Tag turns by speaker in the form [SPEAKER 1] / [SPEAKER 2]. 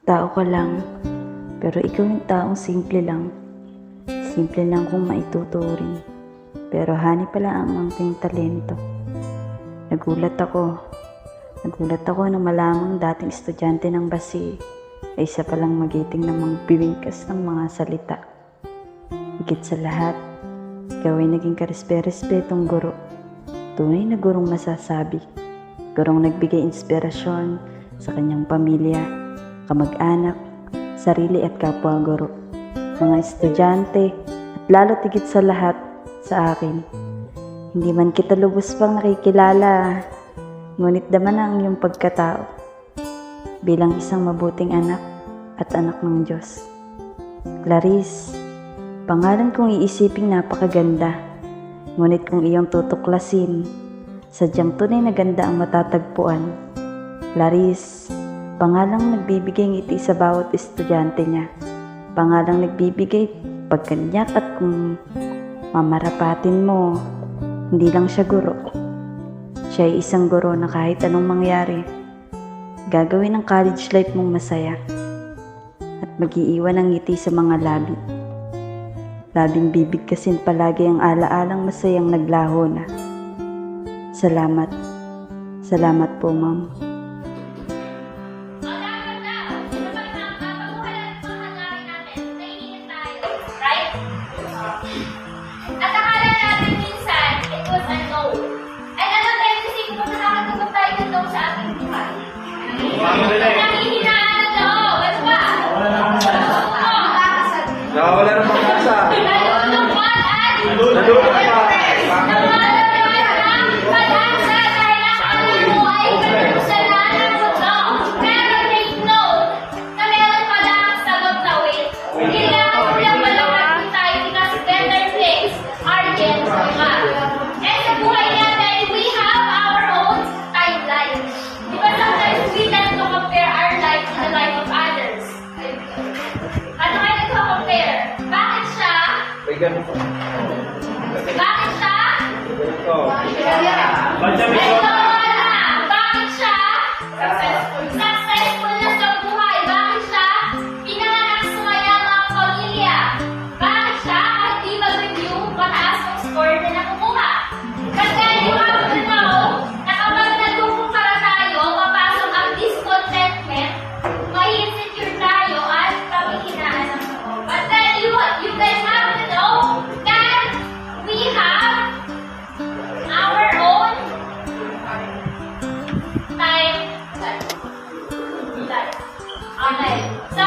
[SPEAKER 1] Tao ka lang, pero ikaw yung taong simple lang. Simple lang kung maituturing, pero hani pala ang aking talento. Nagulat ako nang malamang dating estudyante ng Basi ay isa palang magiting na magbibigkas ng mga salita. Higit sa lahat, ikaw ay naging karespe-respetong guro. Tunay na gurong masasabi. Gurong nagbigay inspirasyon sa kanyang pamilya, kamag-anak, sarili at kapwa guro, mga estudyante, at lalo tigit sa lahat sa akin. Hindi man kita lubos pang nakikilala, ngunit daman ang iyong pagkatao bilang isang mabuting anak at anak ng Diyos. Clarice, pangalan kong iisiping napakaganda, ngunit kung iyong tutuklasin, sadyang tunay na ganda ang matatagpuan. Clarice, pangalang nagbibigay ngiti sa bawat estudyante niya. Pangalang nagbibigay pagkanyak at kung mamarapatin mo, hindi lang siya guro. Siya ay isang guro na kahit anong mangyari, gagawin ang college life mong masaya at mag-iiwan ng ngiti sa mga labi. Labing bibigkasin palagi ang alaalang masayang naglaho na. Salamat. Salamat po, Ma'am.
[SPEAKER 2] At akala natin minsan, it was a no. And ano tendency ko na nakatutok tayo ng no sa ating buhay? Nanghihinaan ng no. Ano ba?
[SPEAKER 3] Nakawala ng pag-asa.
[SPEAKER 2] Nalulungkot at
[SPEAKER 3] Nalulungkot pa.
[SPEAKER 2] nawawalan ng pag-asa dahil ang ating buhay ay kasalanan ng mundo. Pero take note na meron pala ang sagot na wait. Kailangan mo lang malapit tayo because better things are yet to come. And sa buhay natin, we have our own timeline. Because sometimes we tend to compare our life to the life of others. Ano kayo nagko-compare? Bakit siya?
[SPEAKER 3] May ganun po.
[SPEAKER 2] Bakit siya?
[SPEAKER 3] Ito.
[SPEAKER 2] Ito wala. Bakit siya? Successful na sa buhay. Bakit siya? Pinanganak sa mayamang pamilya. Bakit siya? Kahit di mag-review, mataas ang score na nakukuha. But then you have to know na kapag nagkukumpara tayo, papasok ang discontentment, may insecure tayo at panghihinaan ng loob. But then you guys have to know that we have our own time. Okay. So,